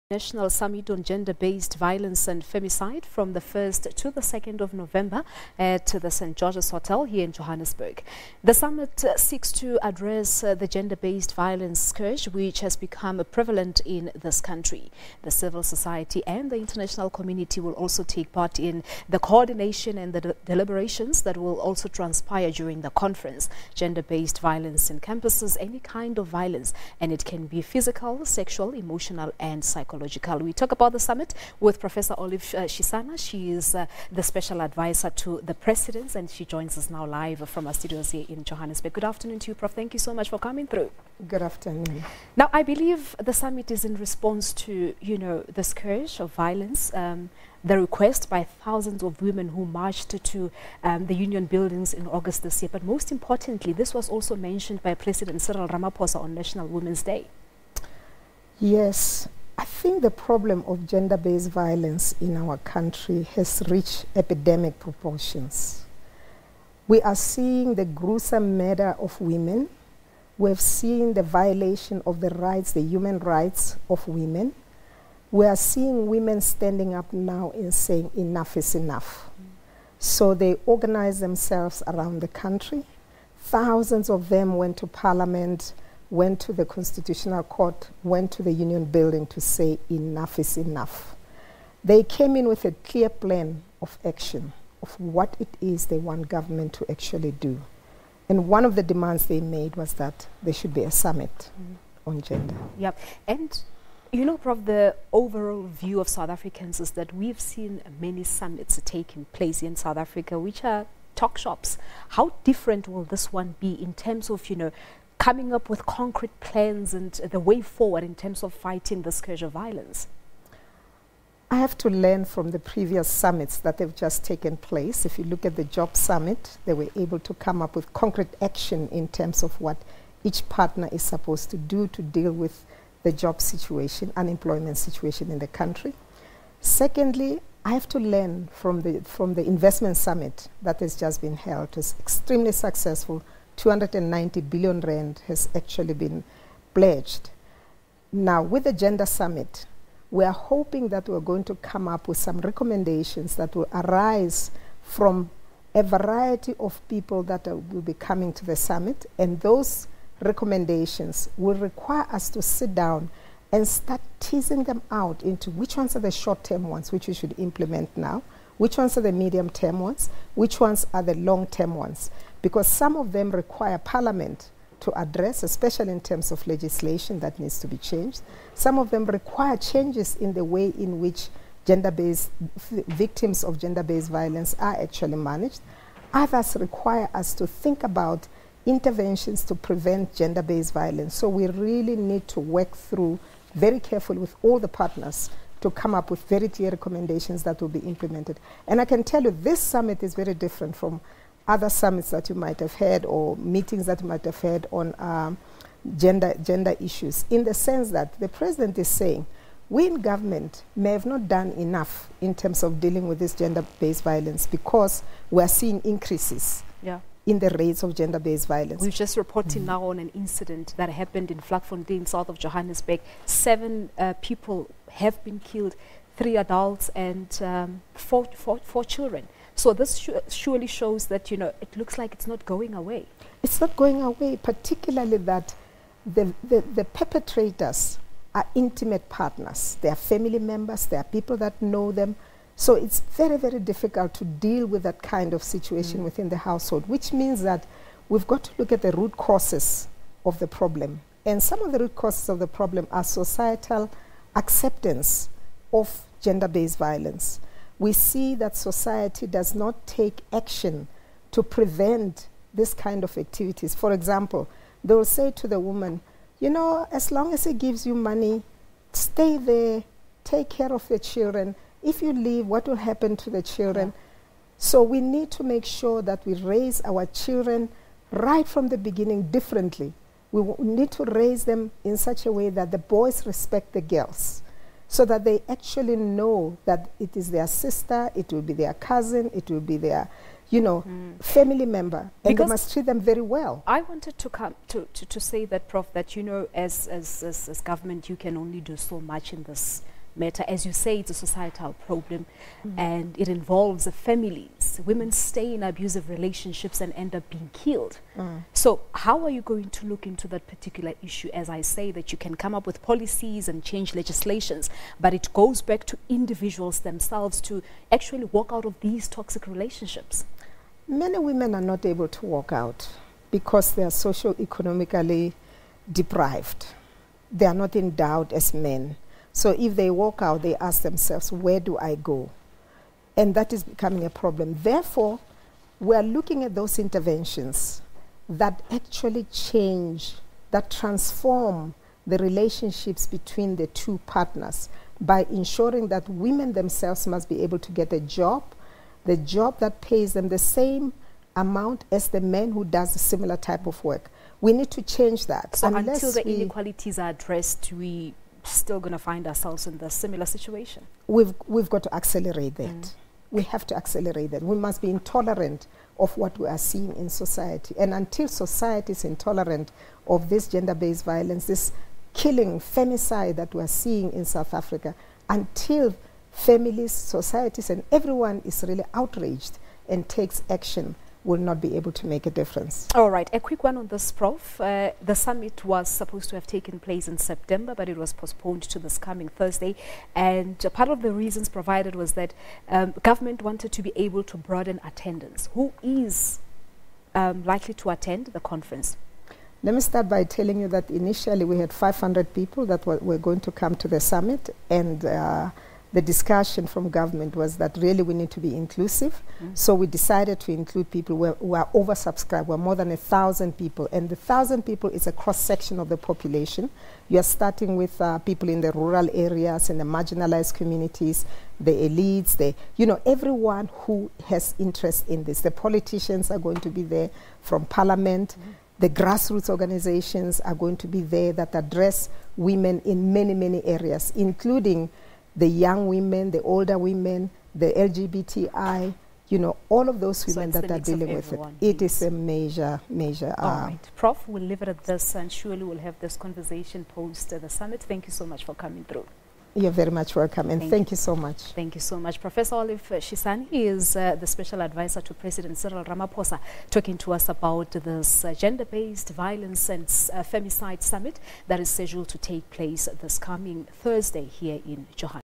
National Summit on Gender-Based Violence and Femicide from the 1st to the 2nd of November at the St. George's Hotel here in Johannesburg. The summit seeks to address the gender-based violence scourge which has become prevalent in this country. The civil society and the international community will also take part in the coordination and the deliberations that will also transpire during the conference. Gender-based violence encompasses any kind of violence, and it can be physical, sexual, emotional and psychological. We talk about the summit with Professor Olive Shisana. She is the special advisor to the presidents, and she joins us now live from our studios here in Johannesburg. Good afternoon to you, Prof. Thank you so much for coming through. Good afternoon. Now, I believe the summit is in response to, the scourge of violence, the request by thousands of women who marched to the union buildings in August this year. But most importantly, this was also mentioned by President Cyril Ramaphosa on National Women's Day. Yes. I think the problem of gender-based violence in our country has reached epidemic proportions. We are seeing the gruesome murder of women. We've seen the violation of the rights, the human rights of women. We are seeing women standing up now and saying enough is enough. So they organize themselves around the country. Thousands of them went to Parliament, went to the Constitutional Court, went to the Union building to say enough is enough. They came in with a clear plan of action of what it is they want government to actually do. And one of the demands they made was that there should be a summit on gender. Yep. And Prof, the overall view of South Africans is that we've seen many summits taking place in South Africa, which are talk shops. How different will this one be in terms of, coming up with concrete plans and the way forward in terms of fighting the scourge of violence? I have to learn from the previous summits that have just taken place. If you look at the job summit, they were able to come up with concrete action in terms of what each partner is supposed to do to deal with the job situation, unemployment situation in the country. Secondly, I have to learn from the investment summit that has just been held. It's extremely successful. 290 billion rand has actually been pledged. Now, with the Gender Summit, we are hoping that we're going to come up with some recommendations that will arise from a variety of people that will be coming to the summit, and those recommendations will require us to sit down and start teasing them out into which ones are the short-term ones which we should implement now, which ones are the medium-term ones, which ones are the long-term ones, because some of them require Parliament to address, especially in terms of legislation that needs to be changed. Some of them require changes in the way in which victims of gender-based violence are actually managed. Others require us to think about interventions to prevent gender-based violence. So we really need to work through very carefully with all the partners to come up with very clear recommendations that will be implemented. And I can tell you this summit is very different from other summits that you might have had or meetings that you might have had on gender issues, in the sense that the president is saying we in government may have not done enough in terms of dealing with this gender-based violence because we are seeing increases in the rates of gender-based violence. We're just reporting now on an incident that happened in Vlakfontein, south of Johannesburg. 7 people have been killed, 3 adults and 4 children. So this surely shows that, it looks like it's not going away. It's not going away, particularly that the perpetrators are intimate partners. They are family members. They are people that know them. So it's very, very difficult to deal with that kind of situation within the household, which means that we've got to look at the root causes of the problem. And some of the root causes of the problem are societal acceptance of gender-based violence. We see that society does not take action to prevent this kind of activities. For example, they will say to the woman, as long as he gives you money, stay there, take care of the children. If you leave, what will happen to the children? So we need to make sure that we raise our children right from the beginning differently. We need to raise them in such a way that the boys respect the girls, so that they actually know that it is their sister, it will be their cousin, it will be their, family member, and they must treat them very well. I wanted to come to say that, Prof, that as government you can only do so much in this matter. As you say, it's a societal problem, and it involves the families. Women stay in abusive relationships and end up being killed. So how are you going to look into that particular issue? As I say, that you can come up with policies and change legislations, but it goes back to individuals themselves to actually walk out of these toxic relationships. Many women are not able to walk out because they are socio-economically deprived. They are not endowed as men. So if they walk out, they ask themselves, where do I go? And that is becoming a problem. Therefore, we are looking at those interventions that actually change, that transform the relationships between the two partners by ensuring that women themselves must be able to get a job, the job that pays them the same amount as the man who does a similar type of work. We need to change that. So until the inequalities are addressed, we still going to find ourselves in the similar situation. We've got to accelerate that. We have to accelerate that. We must be intolerant of what we are seeing in society. And until society is intolerant of this gender-based violence, this killing, femicide that we are seeing in South Africa, until families, societies, and everyone is really outraged and takes action, will not be able to make a difference. All right, a quick one on this, Prof. The summit was supposed to have taken place in September, but it was postponed to this coming Thursday. And part of the reasons provided was that government wanted to be able to broaden attendance. Who is likely to attend the conference? Let me start by telling you that initially we had 500 people that were going to come to the summit, and the discussion from government was that really we need to be inclusive. So we decided to include people who are oversubscribed. We're more than 1,000 people, and the 1,000 people is a cross-section of the population. You are starting with people in the rural areas, in the marginalized communities, the elites, everyone who has interest in this. The politicians are going to be there from parliament. The grassroots organizations are going to be there that address women in many, many areas, including the young women, the older women, the LGBTI, all of those women that are dealing with it. It is a major. All right. Prof, we'll leave it at this, and surely we'll have this conversation post the summit. Thank you so much for coming through. You're very much welcome, and thank you so much. Thank you so much. Professor Olive Shisana is the Special Advisor to President Cyril Ramaphosa, talking to us about this Gender-Based Violence and Femicide Summit that is scheduled to take place this coming Thursday here in Johannesburg.